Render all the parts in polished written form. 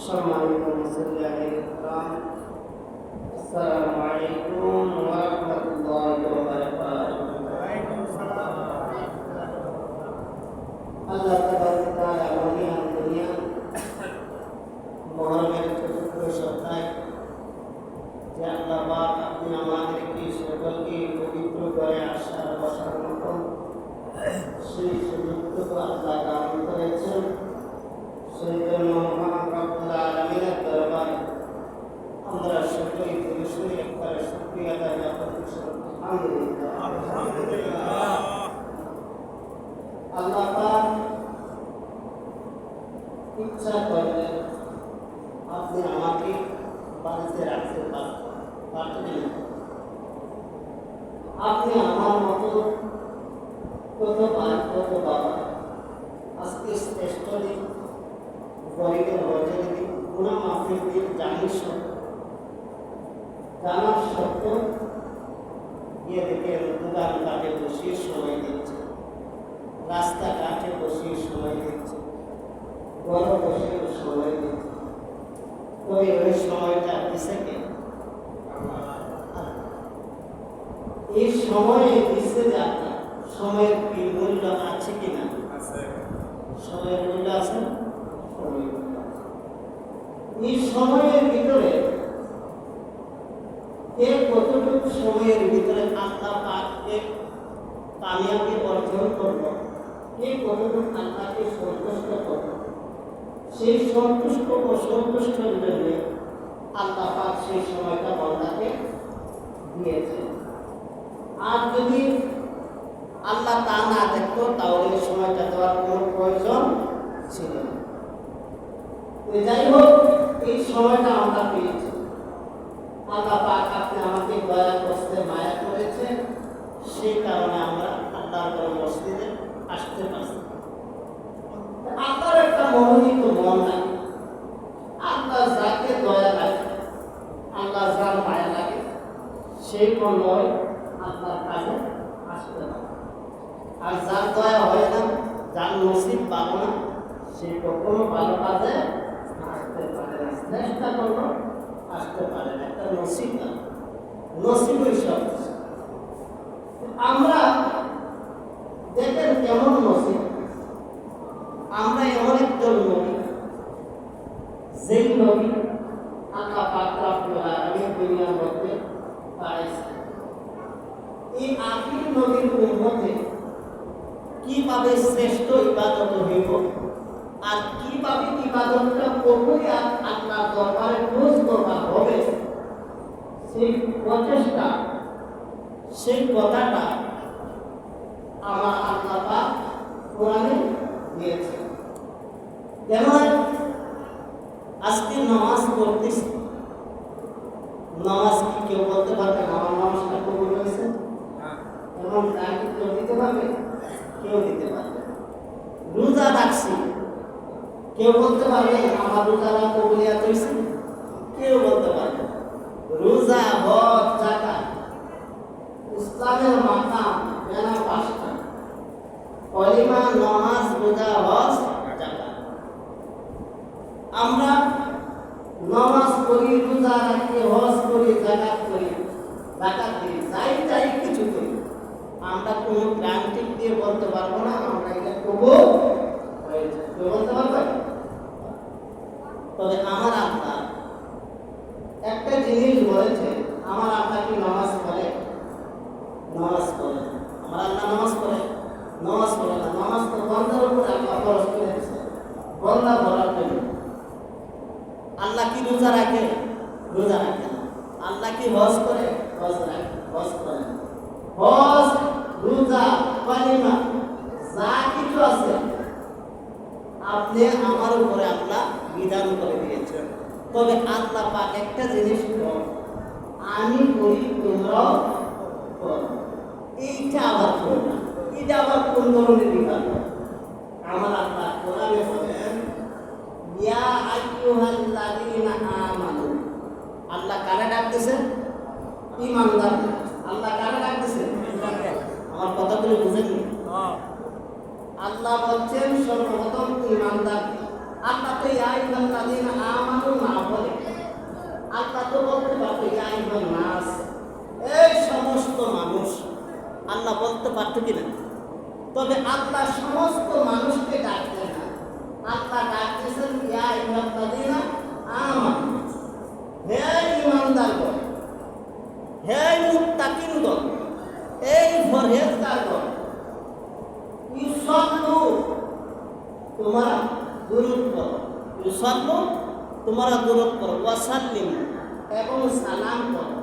সম্মানিত মুসল্লিয়ানে ইকরাম, আসসালামু আলাইকুম ওয়া রাহমাতুল্লাহি ওয়া বারাকাতুহু। ওয়ালাইকুম আসসালাম। আল্লাহ তাবারক ওয়া তাআলা মহিয়ান দুনিয়া মুহররমের চতুর্থ সপ্তাহে যে আল্লাহ পাক আপনি আমাদেরকে সকলকে পবিত্র করে আসার বসার মতো সেই সুযোগটুকু আল্লাহ দান করেছেন। সেই জন্য মহান রব্বুল আলামিনের দরবারে আমরা সকলেই পুরুষই একবার শুকরিয়া আদায় করতেছি। আলহামদুলিল্লাহ। আল্লাহ পাক ইচ্ছা করলে আপনি আমাকে বাড়িতে রাখতে পারতেন। আপনি আমার মতো কত বাবা আজকে শ্রেষ্ঠ দিন, গরিবের বছর দিন, গুণা মাফির দিন জানার সত্য গিয়ে দেখে দোকান ঘাটে বসিয়ে সময় দিচ্ছে, রাস্তাঘাটে বসিয়ে সময় দিচ্ছে, ঘরে বসিয়ে সময় দিচ্ছে। ওই সময়টা দিছে কে? এই সময়ে দিচ্ছে যাত্রা, সময়ের কি মূল্য আছে কিনা? সময়ের মূল্য আছে। এই সময়ের ভিতরে কে কতটুকু সময়ের ভিতরে আল্লাহ পাককে কামিয়াবি অর্জন করল, কে কতটুকু আল্লাহকে সন্তুষ্ট করল, সেই সন্তুষ্ট ও সন্তুষ্টের জন্য আল্লাহ পাক সেই সময়টা বান্দাকে দিয়েছে। আর যদি আল্লাহ তা না দেখতো তাহলে এই সময়টা দেওয়ার কোনো প্রয়োজন ছিল না। যাই হোক, এই সময়টা আমরা পেয়েছি। আল্লাহ পাক আপনি আমাকে দয়া করতে মায়া করেছে, সেই কারণে আমরা আল্লাহর মসজিদে আসতে পারছি। আল্লাহর একটা মনোনীত মন লাগে, আল্লাহ যাকে দয়া লাগে, আল্লাহ যার মায়া লাগে, সেই মন নয় আল্লাহর কাছে আসতে পারে। আর যার দয়া হয় না, যার নসিব ভালো না, সে কখনো ভালো কাজে আসতে পারে না। চেষ্টা করলো আসতে পারে না, একটা নসিব না, নসিবই সব। আমরা দেখেন কেমন নসিব, আমরা এমন একজন নবী, যেই নবী আল্লাহ পাক রব্বুল আলামিন দুনিয়ার মধ্যে পাঠাইছেন। এই আখির নবীর উম্মতে কিভাবে শ্রেষ্ঠ ইবাদত হইব আর কিভাবে ইবাদতটা করলে আল্লাহর দরবারে পৌঁছবা হবে, সেই প্রচেষ্টা, সেই কথাটা আমার আল্লাহ পাক কোরআনে দিয়েছে। যেমন আজকে নামাজ পড়তেছি, নামাজ কি কেউ বলতে পারবে আমার নামাজটা কবুল হয়েছে? এবং তাকে কেউ দিতে পারবে? কেউ দিতে পারবে। রোজা রাখছি, কেউ বলতে পারবে আমার রোজাটা কবুলিয়াত হয়েছে? কেউ বলতে পারবে। রোজা, হজ, যাকাত, ইসলামের মাকাম যেন 5টা: কলিমা, নামাজ, রোজা, হজ, যাকাত। আমরা নামাজ করি, রোজা রাখি, হজ করি, যাকাত করি, যাই কিছু করি, আমরা কোনো গ্যারান্টি দিয়ে বলতে পারবো না আমরা এটা কবুল হয়েছে। কেউ বলতে পারবে? তবে আমার আল্লাহ একটা জিনিস বলেছে, আমার আল্লাহ কি নামাজ পড়ে? নামাজ পড়ে। আমার আল্লাহ নামাজ পড়ে? নামাজ পড়ে না। নামাজ তো বন্দার উপর আল্লাহ ফরজ করেছে, বন্দা পড়ার জন্য। আল্লাহ কি রোজা রাখে? রোজা রাখে না। আল্লাহ কি হজ করে? হজ রাখে, হজ করে না। হজ, রোজা, কালিমা যা কিছু আছে আপনি আমার উপরে আল্লাহ বিধান করে দিয়েছেন। তবে আল্লাহ পাক একটা জিনিস আমি করি, তোমরাও করো, এইটা আবার করো না। এটা আবার কোন ধরনের বিধান? আমার আল্লাহ কোরআনে বলেন, ইয়া আইয়ুহাল্লাযীনা আমানু। আল্লাহ কারে ডাকতেছেন? ঈমানদার। আল্লাহ কারে ডাকতেছেন? আমার কথাগুলো বুঝেন? আল্লাহ বলছেন সর্বপ্রথম ঈমানদার। আল্লাহ তো ইয়া আইয়ুহাল্লাযীনা আমানু না বলে, আল্লাহ তো বলতে পারত ইয়া আইয়ুহান নাস, এই সমস্ত মানুষ। আল্লাহ বলতে পারত কিনা? তবে আল্লাহ সমস্ত মানুষকে ডাকতেন না, আল্লাহ ডাকতেছেন ইয়া আইয়ুহাল্লাযীনা আমানু, হে ঈমানদারগণ, হে মুত্তাকিনগণ, এই পরহেজগারগণ, ইউসাল্লু, তোমরা দুরূদ করো, ইউসাল্লু, তোমরা দুরূদ করো, ওয়াসাল্লিম, এবং সালাম করো,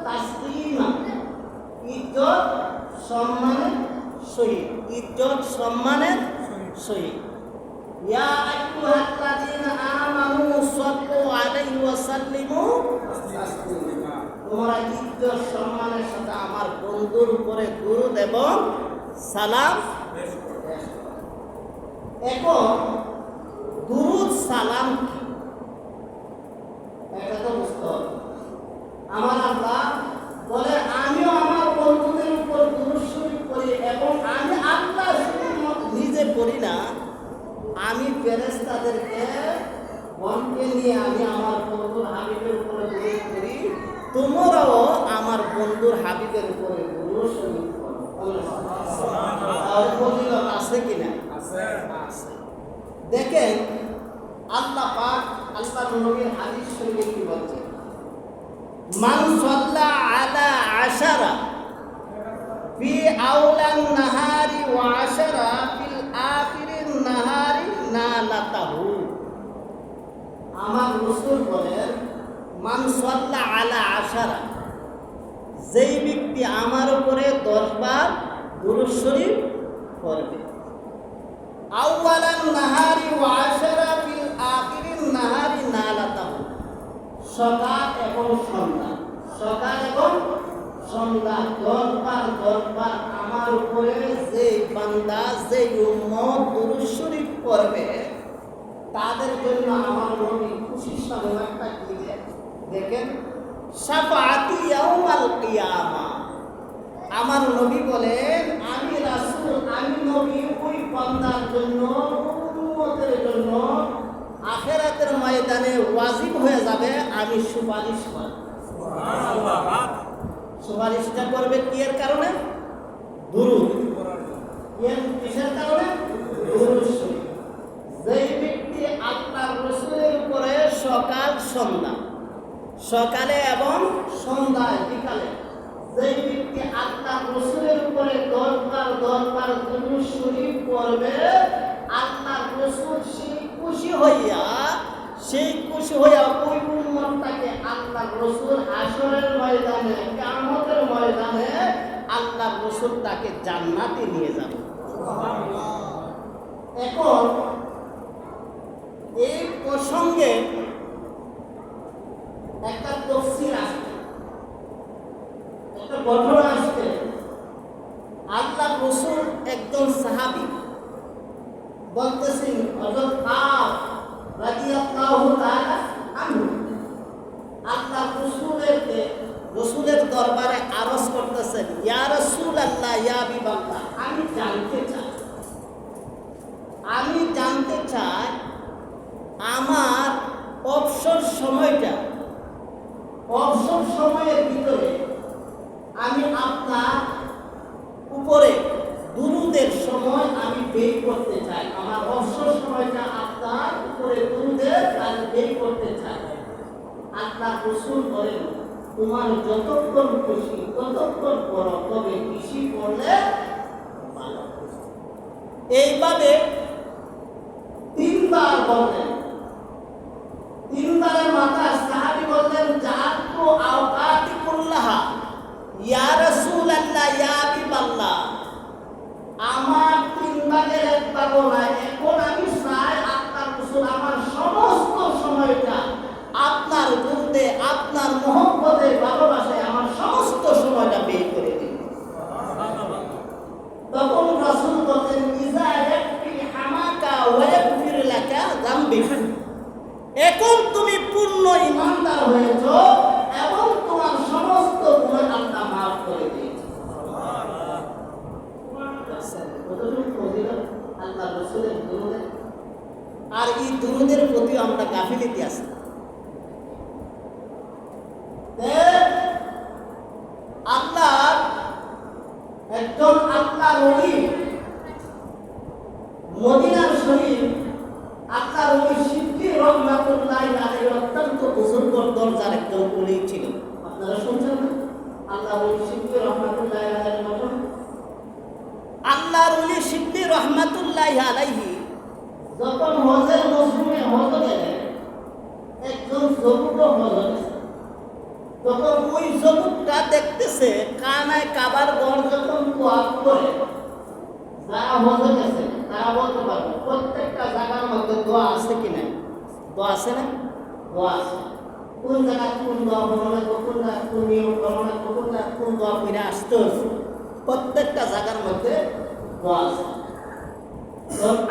তাসলিমা, ইজ্জত সম্মানের সহিত, ইজ্জত সম্মানের সহিত। ইয়া আইয়ুহাল্লাযীনা আমানু সাল্লু আলাইহি ওয়া সাল্লিমু তাসলিমা, তোমরা ইজ্জত সম্মানের সাথে আমার বন্ধুর উপরে দুরূদ এবং সালাম। এখন দুরূদ সালাম কি এটা তো বুঝতে হবে। আমার আল্লাহ বলে আমিও আমার বন্ধুদের উপর দুরূদ শরীফ পড়ি, এবং আমি আল্লাহ নিজে পড়ি না, আমি ফেরেশতাদেরকে গণকে নিয়ে আমি আমার বন্ধুর হাবিবের উপরে দুরূদ পড়ি, তোমরাও আমার বন্ধুর হাবিবের উপরে দুরূদ শরীফ পড়ো। ফজিলত আছে কিনা? আছে। দেখেন আল্লাহ পাক আল্লাহ নবীর হাদিস শরীফে কি বলছে, মান সাল্লা আলা আশারা ফি আউলান নাহারি ওয়া আশারা ফিল আখিরিন নাহারি নালাতাহু। আমার রাসূল বলেন মান সাল্লা আলা আশারা, যেই ব্যক্তি আমার উপরে 10 বার দুরূদ শরীফ পড়বে, আউয়ালান নাহারি ওয়া আশারা ফিল আখিরিন নাহারি নালাতাহু, সকাল এবং সন্ধ্যা, সকাল এবং সন্ধ্যা 10 বার আমার উপরে যে বান্দা, যে উম্মত দুরূদ শরীফ পড়বে, তাদের জন্য আমার নবী খুশির সংবাদটা কি দেন? দেখেন, শাফাআতি ইয়াউমাল কিয়ামা, আমার নবী বলেন আমি রাসূল, আমি নবী ওই বান্দার জন্য, উম্মতের জন্য আখিরাতের ময়দানে ওয়াজিব হয়ে যাবে আমি সুপারিশ করব। সুবহানাল্লাহ। সুপারিশটা করবে কি এর কারণে? দুরূদ। কিসের কারণে? দুরূদ শরীফ। যেই ব্যক্তি আল্লাহর রাসূলের উপরে সকাল সন্ধ্যা, সকালে এবং সন্ধ্যায় বিকালে, যেই ব্যক্তি আল্লাহর রাসূলের উপরে 10 বার দুরূদ শরীফ পড়বে, আল্লাহর রাসূল সেই খুশি হইয়া ওই উম্মতটাকে আল্লাহর রাসূল হাশরের ময়দানে, কিয়ামতের ময়দানে আল্লাহর রাসূল তাকে জান্নাতে নিয়ে যাবে। সুবহানাল্লাহ। এখন এই প্রসঙ্গে একটা তাফসীর আছে, একটা ঘটনা আসছে। আল্লাহর রাসূল একজন সাহাবী বলতেছেন, হযরত কাব রাদিয়াল্লাহু তাআলা আনহু আল্লাহর রাসূলের দরবারে আরজ করতেছেন, ইয়া রাসূলুল্লাহ, ইয়া হাবিবাল্লাহ, আমি জানতে চাই আমার অবসর সময়ের ভিতরে আমি আপনার উপরে দুরূদের সময় আমি ব্যয় করতে চাই, আমার অবসর সময়টা আপনার উপরে দুরূদের আমি ব্যয় করতে চাই। আল্লাহ রাসূল বলেন, তোমার যতক্ষণ খুশি ততক্ষণ পড়ো, তবে বেশি পড়লে ভালো। এইভাবে 3 বার বললেন। 3 বারের মাথায় সাহাবী বললেন, জাআতু আওকাতি কুল্লাহা ইয়া রাসূলুল্লাহ, ইয়া হাবিবাল্লাহ, আমার 3 ভাগের 1 ভাগও নাই। এখন আমি চাই আল্লাহর রাসূল আমার সমস্ত সময়টা আপনার দুরূদে, আপনার মহব্বতে, ভালোবাসায় আমার সমস্ত সময়টা ব্যয় করে দিন। তখন রাসূল বলেন, ইজা ইয়াকফি হামাকা ওয়া ইয়াগফির লাকা যামবিক, এখন তুমি পূর্ণ ঈমানদার হয়েছো এবং তোমার সমস্ত গুনাহ আল্লাহ মাফ করে দিয়েছে। সুবহানাল্লাহ। কতটুকু ফজিলত আল্লাহর রাসূলের দুরূদে। আর এই দুরুদের প্রতি আমরা গাফিলতি আছি। আল্লাহ একজন আল্লাহর ওলি, মদিনার শরীফ আল্লাহর ওলি সিদ্দিক রহমাতুল্লাহি আলাইহি অত্যন্ত বুজুর্গ দরজার একজন ওলি ছিল। আপনারা শুনছেন না? আল্লাহর ওলি সিদ্দিক রহমাতুল্লাহি আলাইহি বলেন, আল্লাহর ওলি সিদ্দিক রহমাতুল্লাহি আলাইহি যখন হজের মৌসুমে হজ গেলেন, একজন যুবক হজ গেছে। তখন ওই যুবকটা দেখতেছে কানায় কাবার ঘর যখন তোয়াফ করে, যারা হজ গেছে তারা বলতে পারবে প্রত্যেকটা জায়গার মধ্যে দোয়া আছে কি নাই? দোয়া আছে না? দোয়া আছে। কোন জায়গায় কোন দোয়া বলা, কোন জায়গায় কোন নিয়ম বলা, কোন জায়গায় কোন দোয়া করে আসতে হচ্ছে, প্রত্যেকটা জায়গার মধ্যে দোয়া আছে।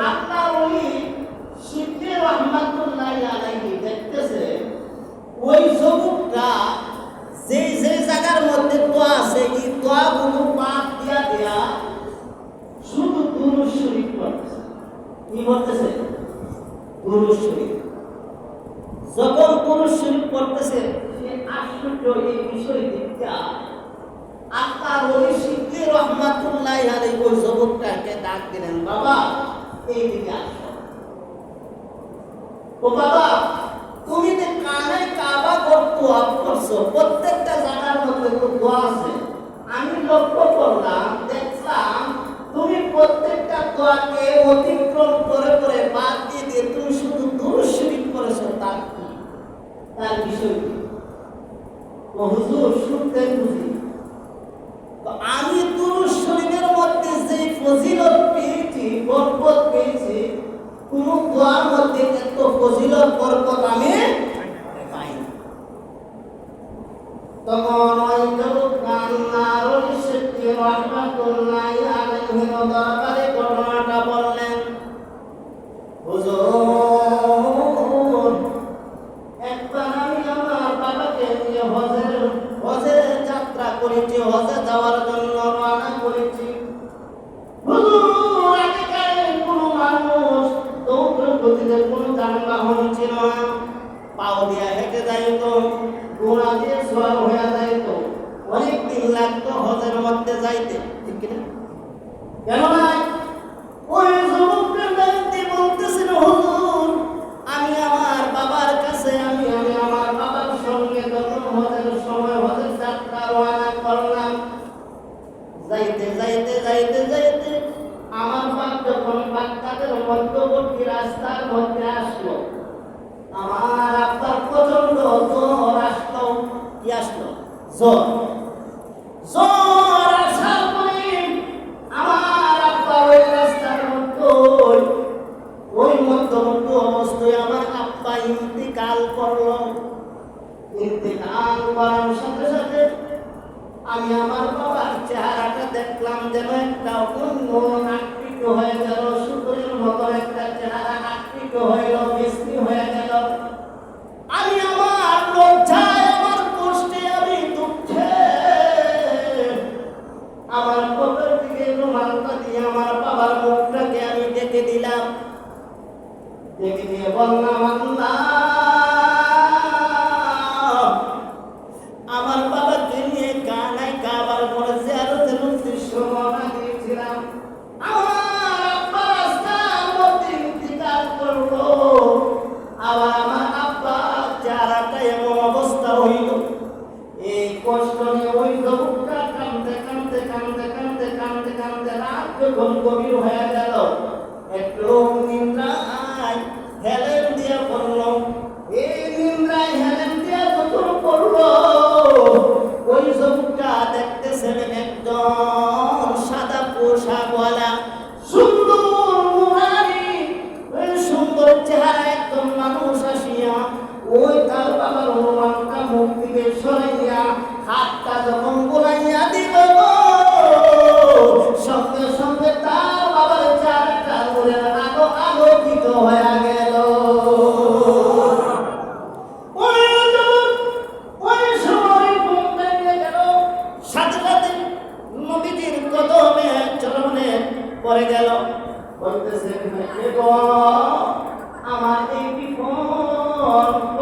আল্লাহ ওই সিদ্দিক রহমাতুল্লাহি আলাইহি দেখতেছে ওই যুবকটা যে যে জায়গার মধ্যে দোয়া আছে এই দোয়াগুলো বাদ দিয়া দিয়া শুধু দুরূদ শরীফ পড়তেছে। কি বলতেছে? দুরূদ শরীফ। যখন দুরূদ শরীফ পড়তেছে, সে আশ্চর্য এই বিষয় দিকটা আল্লাহ ওলি সিদ্দিক রহমাতুল্লাহি আলাইহি ওই যুবকটাকে ডাক দিলেন, বাবা এইদিকে আসো। ও বাবা, তুমি যে কানায় কাবা তোয়াফ করছো, প্রত্যেকটা জায়গার মধ্যে তো দোয়া আছে। আমি লক্ষ্য করলাম, দেখলাম তুমি প্রত্যেকটা দোয়াকে অতিক্রম করে করে বাদ দিয়ে দিয়ে তুমি শুধু দুরূদ শরীফ করেছো। তার কি? তার বিষয় কি? ও হুজুর শুনতে বুঝি, আমি দুরূদ শরীফের মধ্যে যে ফজিলত পেয়েছি, বরকত পেয়েছি, কোন দোয়ার মধ্যে এত ফজিলত বরকত আমি পাইনি। তখন ওই যুবক আল্লাহর ওলি সিদ্দিক রহমাতুল্লাহি আলাইহি দরবারে ঘটনাটা বললেন, হুজুর একবার আমি আমার বাবাকে নিয়ে হজে যাত্রা করেছি, হজে যাওয়ার জন্য রওনা করেছি। হুজুর আগেকার কোনো মানুষ দৌড় গতিতে কোনো যানবাহন ছিল না, পাও দিয়া হেঁটে যাইত, ঘোড়া দিয়ে সওয়ার হয়ে যাইত, অনেক দিন লাগতো হজের মধ্যে যাইতে। ঠিক কিনা? কেন নাই? ওই যুবকটা দেখতে বলতেছিল, হুজুর আমি আমার বাবার কাছে আমি আমার বাবার সঙ্গে যখন হজের সময় হজের যাত্রা রওনা করলাম, যাইতে যাইতে যাইতে যাইতে আমার বাপ যখন বাচ্চাদের মধ্যবর্তী রাস্তার মধ্যে আসলো, আমার আব্বার প্রচন্ড জ্বর আসলো। কি আসলো? জ্বর। জ্বর আসার পরে আমার আব্বা ওই রাস্তার মধ্যে ওই মধ্যবর্তী অবস্থায় আমার আব্বা ইন্তিকাল করলো। ইন্তিকাল করার সাথে সাথে আমি আমার বাবার চেহারাটা দেখলাম যেন একটা অন্য আকৃতি হয়ে গেল, শুকুরের মতো একটা চেহারা আকৃতি হইল, বিশ্রী হয়ে গেল। আমি আমার লজ্জায়, আমার কষ্টে, আমি দুঃখে আমার বুকের দিকে রুমালটা দিয়ে আমার বাবার মুখটাকে আমি ডেকে দিলাম। ডেকে দিয়ে বললাম, আল্লাহ আমার বাবাকে নিয়ে কানায় কাবার ঘরে জিয়ারতের উদ্দেশ্যে রওনা দিয়েছিলাম। আমার আব্বা রাস্তার মধ্যে ইন্তিকাল করলো। আবার আমার আব্বা চেহারাটা এমন অবস্থা হইল, এই কষ্ট নিয়ে ওই যুবকটা কাঁদতে কাঁদতে কাঁদতে কাঁদতে কাঁদতে কাঁদতে রাত যখন গভীর হয়ে গেল, একটু নিদ্রায় হেলেন দিয়ে বলল,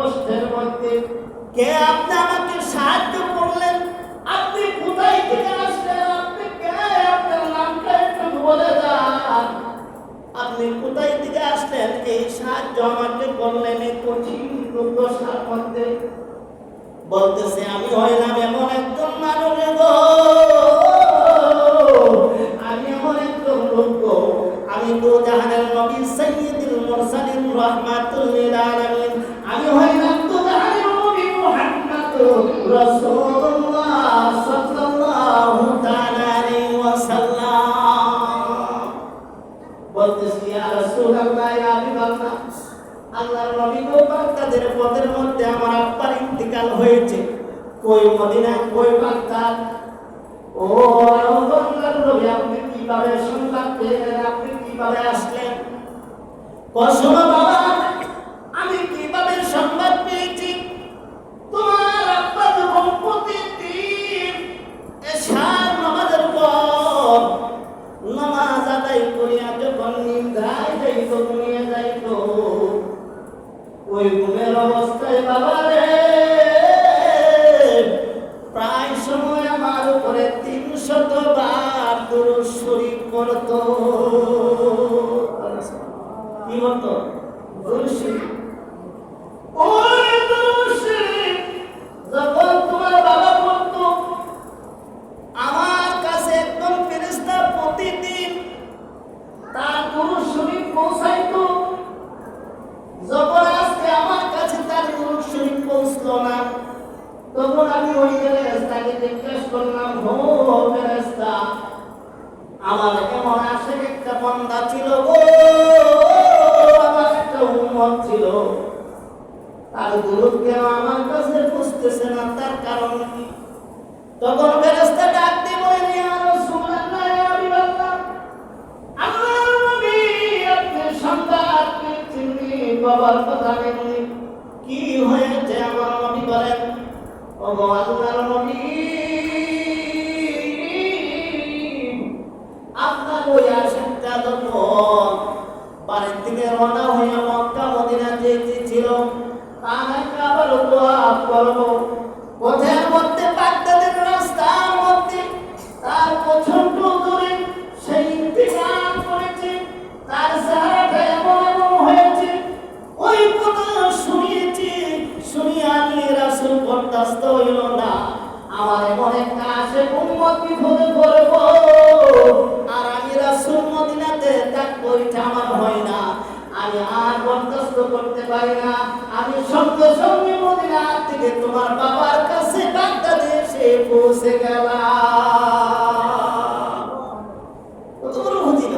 কষ্টের মধ্যে। কে আপনি আমাকে সাহায্য করলেন? আপনি কোথায় থেকে আসলেন? আপনি কে? আপনার নামটা একটু বলে যান। আপনি কোথায় থেকে আসলেন? এই সাহায্য আমাকে করলেন এই কঠিন দুর্দশার মধ্যে। বলতেছে আমি হইলাম এমন একজন মানুষ গো, আমি এমন একজন লোক গো, আমি তো জাহানের নবী সাইয়্যিদুল মুরসালিন রাহমাতুল লিল আলামিন, আমি হইলাম তো জাহানের নবী মুহাম্মদ রাসূলুল্লাহ সাল্লাল্লাহু তাআলা আলাইহি ওয়াসাল্লাম। বলতেছি ইয়া রাসূলুল্লাহ, ইয়া হাবিবাল্লাহ, আল্লাহর নবী গো, বাগদাদের পথের মধ্যে আমার আব্বার ইন্তিকাল হয়েছে। কই মদিনায়, কই বাগদাদ? ও আল্লাহর নবী, আপনি কিভাবে সংবাদ পেলেন? আপনি কিভাবে আসলেন? কসম বাবা, আমি কিভাবে সংবাদ পেয়েছি? তোমার আব্বা যখন প্রতিদিন এশার নামাজের পর নামাজ আদায় করিয়া যখন নিদ্রায় যাইত, ঘুমিয়ে যাইত, ওই ঘুমের অবস্থায় বাবা রে প্রায় সময় আমার উপরে 300 বার দুরূদ শরীফ পড়ত। কি বলতো? দুরূদ শরীফ। ওই দুরূদ শরীফ যখন তোমার বাবা পড়তো, আমার কাছে একদম ফেরেশতা প্রতিদিন তার দুরূদ শরীফ পৌঁছাইতো। যখন আজকে আমার কাছে তার দুরূদ শরীফ পৌঁছলো না, তখন আমি ওই ফেরেশতাকে জিজ্ঞেস করলাম, ও ফেরেশতা, আমার এমন আশেক একটা বান্দা ছিল গো, আমার একটা উম্মত ছিল, তার দুরূদ কেন আমার কাছে পৌঁছতেছে না? তার কারণ কি? তখন ফেরেশতা ডাক দিয়ে বলেন, ইয়া রাসূলুল্লাহ, ইয়া হাবিবাল্লাহ, আল্লাহর নবী আপনি সংবাদ পেয়েছেন, বাবার কথা নেই। কি হয়েছে? আমার নবী বলেন, ও গো আল্লাহর নবী, আপনার ওই আশেকটা যখন বাড়ির থেকে রওনা হয়ে মক্কা মদিনা যেতেছিল, তার আবার দোয়া করব, পথের মধ্যে বাগদাদের রাস্তার মধ্যে তার প্রচন্ড দূরে সেই ইন্তিকাল করেছে, তার চেহারাটা এমন এমন হয়েছে। ওই কথা শুনিয়েছি, শুনিয়ে আমি রাসূল বরদাস্ত হইল না, আমার এমন একটা আশেক উম্মত বিপদে পড়ব, আর আমি রাসূল মদিনাতে থাকবো, এটা আমার হয় না, আমি আর বরদাস্ত করতে পারি না। আমি সঙ্গে সঙ্গে মদিনা থেকে তোমার বাবার কাছে বাগদাদে এসে পৌঁছে গেলাম। কত বড় হদিল!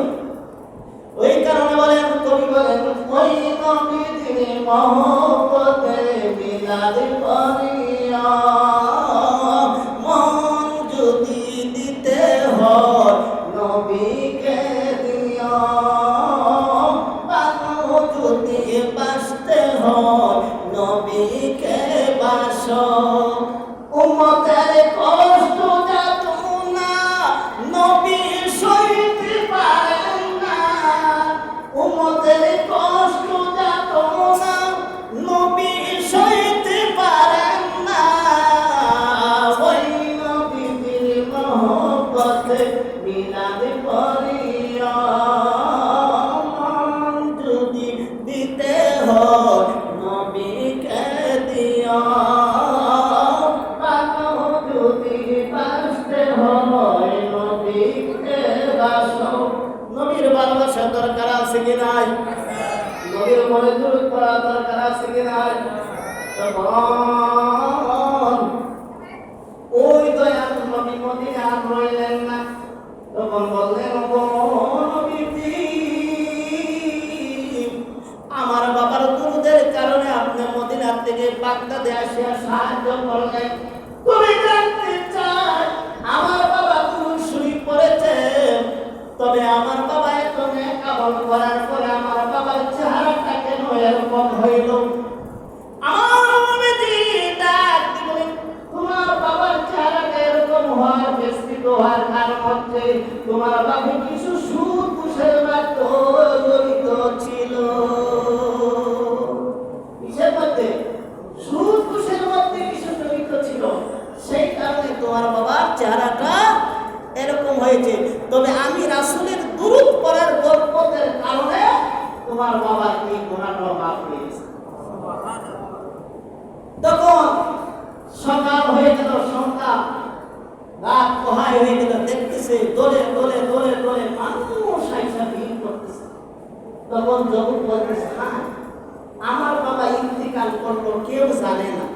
ওই কারণে বলেন, কবি বলেন, ওই নবীর মহব্বতে মিলাদ করিয়া মন যদি দিতে হয় নবীকে দিও, বানো যদি বাসতে হয় নবীকে বাসো। উম্মতের কষ্ট যাত না নবী সইতে পারেন না, উম্মতের কষ্ট যাত না নবী সইতে পারেন না, ওই নবীর মহব্বতে মিলাদ করিয়া মন যদি দিতে হয় নবীকে দিও, বানো যদি বাসতে হয় নবীকে বাসো। নবীর ভালোবাসা দরকার আছে কি নাই? নবীর উপরে দুরূদ পড়া দরকার আছে কি নাই? তখন ওই দয়াল নবী মদিনায় রইলেন না, তখন বললেন, ও নবীজি, আমার বাবার দুরূদের কারণে আপনি মদিনা থেকে বাগদাদে আসিয়া সাহায্য করলেন। তুমি জানতে চাই আমার বাবা দুরূদ শরীফ পড়েছে, তবে আমার বাবা এত নেক আমল করার পরে আমার বাবার চেহারাটা কেন এরকম হইল? আমার নবীজি ডাক দিয়ে বলেন, তোমার বাবার চেহারাটা এরকম হওয়ার বিস্তৃত হওয়ার কারণ হচ্ছে তোমার বাবা কিছু সুদ ঘুষের মতো জড়িত ছিল। কিসের মধ্যে? সন্ধ্যা রাত পোহায় হয়ে গেল, দেখতেছে দলে দলে দলে দলে মানুষ আইসা ভিড় করতেছে। তখন যখন বলতেছে, হ্যাঁ আমার বাবা ইন্তিকাল করলো কেউ জানে না,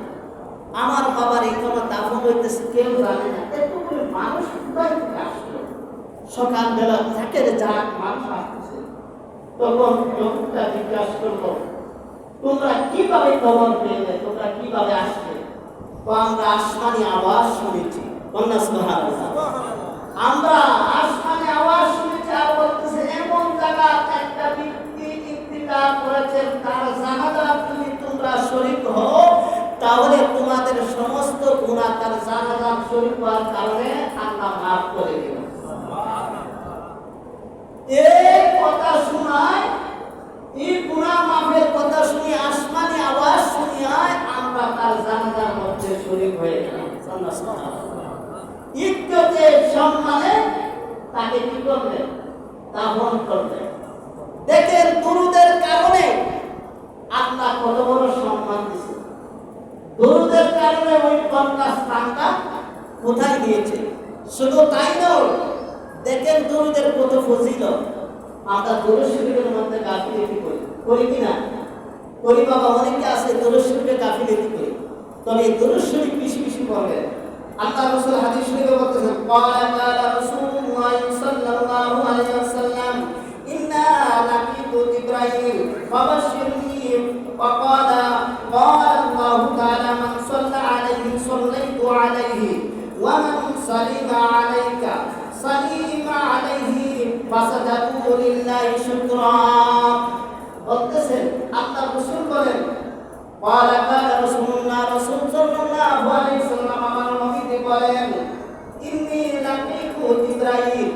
আমার বাবার এই কোনো দাফন হইতেছে কেউ জানে না, এতগুলো মানুষ কোথায় থেকে আসলো? সকালবেলা থাকে যাক মানুষ আসতেছে। তখন লোকটা জিজ্ঞাসা করলো, তোমরা কিভাবে খবর পেলে, তোমরা কিভাবে আসলে? তো আমরা আসমানি আওয়াজ শুনেছি। আমরা আসমানি আওয়াজ শুনেছি, আর বলতেছে এমন জায়গা একটা ব্যক্তি ইন্তিকাল করেছেন, তার জানাজার যদি তোমরা শরীক হও তাহলে তোমাদের সমস্ত গুনাহ তার জানাজার শরীক হওয়ার কারণে আল্লাহ মাফ করে দিবেন। এই কথা শোনায়, এই গুনাহ মাফের কথা শুনি, আসমানি আওয়াজ শুনিয়ায় আমরা তার জানাজার মধ্যে শরীক হয়ে গেলাম। ইজ্জতের সম্মানে তাকে কি করলেন? দাফন করলেন। দেখেন দুরুদের কারণে আল্লাহ কত বড় সম্মান দিয়েছে। দুরুদের কারণে ওই কন্যা স্থানটা কোথায় দিয়েছে। শুধু তাই নয়, দেখেন দুরুদের কত ফজিলত। আমরা দুরুদ শরীফের মধ্যে গাফিলতি করি কিনা? করি বাবা, অনেকে আছে দুরুদ শরীফে গাফিলতি করি। তবে এই দুরুদ শরীফ বেশি বেশি পড়বেন। আল্লাহ রাসূল হাদিস শরীফে বলতেছেন, ক্বালা রাসূলুল্লাহ সাল্লাল্লাহু আলাইহি ওয়াসাল্লাম, ইন্না লাকিতু জিবরাইল ফাবাশশিরনি ফাকালা আল্লাহু তাআলা মান সাল্লা আলাইহি সাল্লাইতু আলাইহি ওয়া মান সালিমা আলাইকা সালিমা আলাইহি ফাসাদাতু লিল্লাহি শুকরা। বলতেছেন আল্লাহ রাসূল বলেন, ক্বালা রাসূলুল্লাহ রাসূল সাল্লাল্লাহু আলাইহি ওয়াসাল্লাম আমার নবীকে বলেন, ইন্নী লাকিতু জিবরাইল,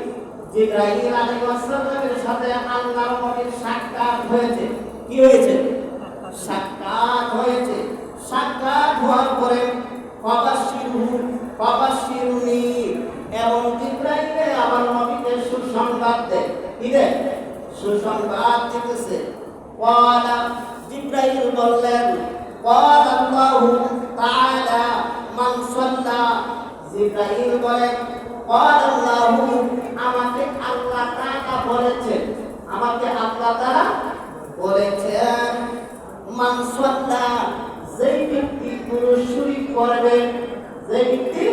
জিবরাইল আলাইহিস সালামের সাথে আল্লাহর নবীর সাক্ষাৎ হয়েছে। কি হয়েছে? সাক্ষাৎ হয়েছে। সাক্ষাৎ হওয়ার পরে ফাবাশশিরুনি, এবং জিবরাইল আমার নবীকে সুসংবাদ দেয়। কি দেয়? সুসংবাদ দিতেছে। ক্বালা, জিবরাইল বললেন, ক্বালা আল্লাহু তাআলা মান সাল্লা, জিবরাইল বলেন, ক্বালা আল্লাহু, আমাকে আল্লাহ তাআলা বলেছেন, আমাকে আল্লাহ তাআলা বলেছেন, মান সাল্লা, যেই ব্যক্তি দুরূদ শরীফ পড়বেন, যে ব্যক্তি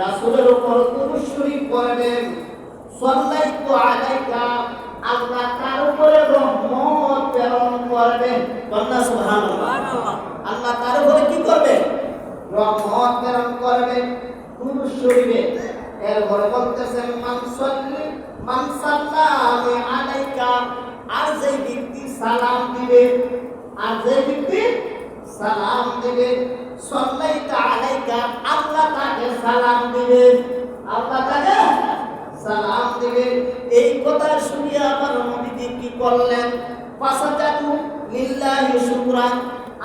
রাসূলের উপর দুরূদ শরীফ পড়বেন, সাল্লাইতু আলাইকা, আল্লাহ তার উপরে রহমত প্রেরণ করবেন। বলনা সুবহানাল্লাহ। আল্লাহ তার উপরে কি করবে? রহমত প্রেরণ করবেন দুরূদ শরীফে। এরপরে বলতেছেন, মান সাল্লাল্লাহু আলাইকা, আর যে ব্যক্তি সালাম দিবে, আর যে ব্যক্তি সালাম দিবে, সাল্লাইতু আলাইকা, আল্লাহ তাকে সালাম দিবে, আল্লাহ তাকে সালাম দিবে। এই কথা শুনিয়া আমার নবী কি করলেন? ফাসাদাতু লিল্লাহি শুকরান,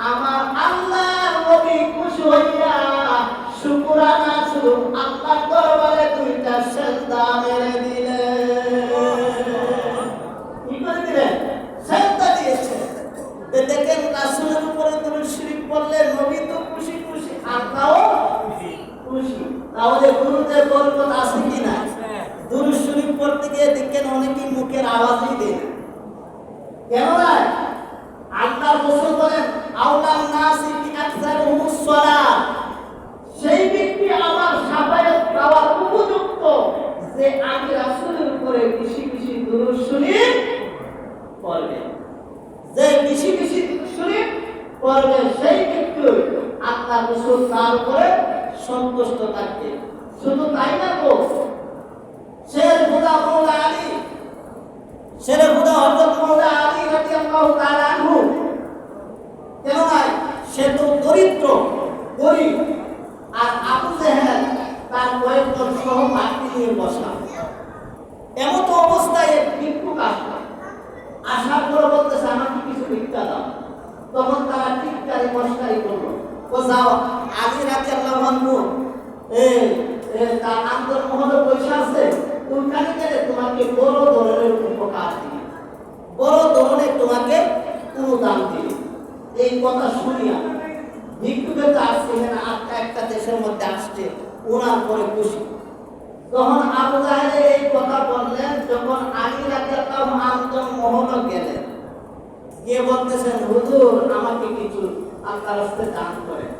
আমার আল্লাহর নবী খুশি হইয়া শুকরানা শুরু আল্লাহর দরবারে দুইটা সেজদা মেরে দিলেন। কি করে দিলেন? সেজদা দিয়েছেন। দেখেন রাসূলের উপরে দুরূদ শরীফ পড়লে নবী তো খুশি খুশি, আল্লাহও খুশি। তাহলে দুরূদের বরকত আছে কি না? দুরূদ শরীফ পড়তে গিয়ে দেখেন অনেকেই মুখের আওয়াজই দেয়। কেন না? আল্লাহ রাসূল বলেন, আওলান নাসি বিআকসারিহিমুস সালাত, সেই ব্যক্তি আমার শাফায়াত পাওয়ার উপযুক্ত যে আমি রাসূলের উপরে বেশি বেশি দুরূদ শরীফ পড়বে। যে বেশি বেশি দুরূদ শরীফ পড়বে সেই ব্যক্তি আল্লাহ রাসূল তার উপরে সন্তুষ্ট থাকবে। শুধু তাই না গো, শের খুদা মওলা আলী, শের খুদা হযরত মওলা আলী রাদিয়াল্লাহু তাআলা আনহু, কেন নাই? সে তো দরিদ্র, গরীব, আর আবু জেহেল তার কয়েকজন সহপাঠী নিয়ে বসা। এমন তো অবস্থায় এক ভিক্ষুক আসলো, আসার পরে বলতেছে, আমাকে কিছু ভিক্ষা দাও। তখন তারা টিটকারি মশকারি করলো, ও যাও আলী রাদিয়াল্লাহু আনহু তার আন্তর্মহলে পয়সা আছে, ওইখানে গেলে তোমাকে বড় ধরনের উপকার দিবে, বড় ধরনের তোমাকে অনুদান দিবে। এই কথা শুনিয়া ভিক্ষুকের তো আসছে, এখানে একটা দেশের মধ্যে আসছে, ওনার পরে খুশি। তখন আবু জাহেল এই কথা বললেন, যখন আলী রাদিয়াল্লাহু আনহু মহল গেলেন, গিয়ে বলতেছেন, হুজুর আমাকে কিছু আল্লাহর রাস্তায় দান করেন।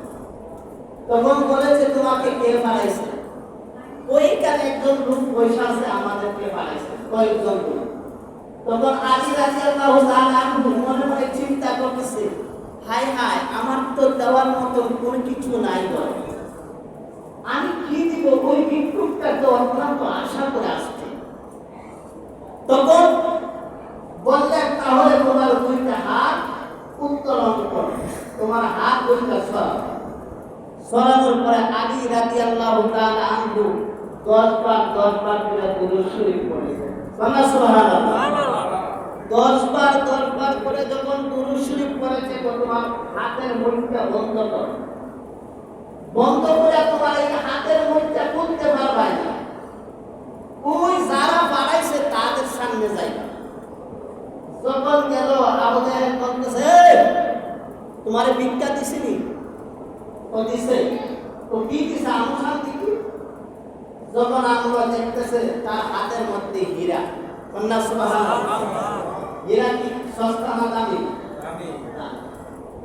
তখন বলেছে, তোমাকে কে পাঠাইছে? ওইখানে একজন লোক পয়সা আছে, আমাদেরকে পাঠাইছে, কয়েকজন লোক। তখন আলী রাদিয়াল্লাহু তাআলা আনহু মনে মনে চিন্তা করতেছে, হায় হায়, আমার তো দেওয়ার মতো কোনো কিছু নাই, আমি কি দিব? ওই ভিক্ষুকটা তো অত্যন্ত আশা করে আসছে। তখন বললেন, তাহলে তোমার দুইটা হাত উত্তোলন করো, তোমার হাত দুইটা সরাও। সরানোর পরে আলী রাদিয়াল্লাহু তাআলা আনহু 10 বার করে দুরূদ শরীফ পড়েছেন। সুবহানাল্লাহ। 10 বার করে যখন দুরূদ শরীফ পড়েছে, তোমার হাতের মুঠটা বন্ধ করো, বন্ধ করে তোমার এই হাতের মুঠটা খুলতে পারবে না। ওই যারা বাড়াইছে তাদের সামনে যাইবা। যখন গেল, আবু জাহেল বলতেছে, তোমার ভিক্ষা দিছিনি? ও দিছে। তো কি দিছে? আনুষান দিকি। যখন আমরা দেখতেছে তার হাতের মধ্যে হীরা। কন্যা সুবহানাল্লাহ। হীরা কি সস্তা না দামি?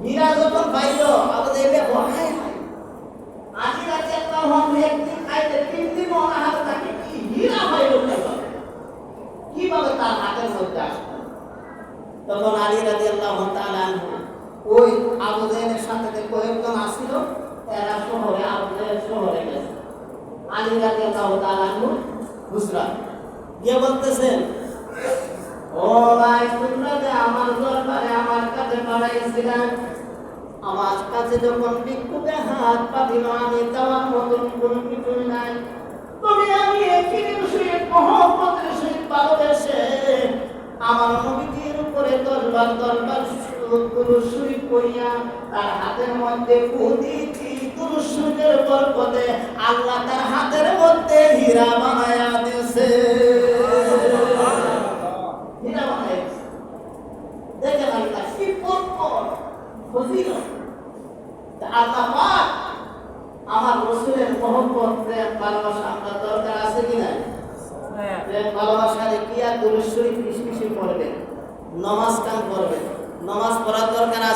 হীরা যখন পাইল, আবু জাহেল বলে, আলী রাদিয়াল্লাহু আনহু একদিন খাইতে 3 দিন অনাহার থাকে, কি হীরা পাইল কিভাবে তার হাতের মধ্যে আসলো? তখন আলী রাদিয়াল্লাহু তাআলা আনহু ওই আবু জাহেলের সাথে যে কয়েকজন আসছিল, এরা শহরে, আবু জাহেল শহরে গেছে। আলী রাদিয়াল্লাহু তাআলা আনহু হুজরা গিয়ে বলতেছেন, ও ভাই, তোমরা যে আমার দরবারে আমার কাছে পাঠাইছিলেন, আমার কাছে যখন ভিক্ষুকে হাত পাতিল, আমি দেওয়ার মতন কোনো কিছু নাই। তবে আমি এখানে সহিত মহব্বতের সহিত ভালোবেসে আমার নবীজির উপরে 10 বার দুরূদ শরীফ পড়িয়া তার হাতের মধ্যে প্রতিটি দুরূদ শরীফের বরকতে আল্লাহ তার হাতের মধ্যে হীরা বানায়া দিয়েছে। হীরা বানায়া দিয়েছে। দেখেন আল্লাহ কি বরকত, ফজিলত। আল্লাহ পাক আমার রাসূলের মহব্বত, প্রেম, ভালোবাসা আমরা দরকার আছে কি না? প্রেম ভালোবাসারে কি আর দুরূদ শরীফ বেশি বেশি পড়বেন, নামাজ কাম করবেন, নামাজ পড়ার দরকার আছে।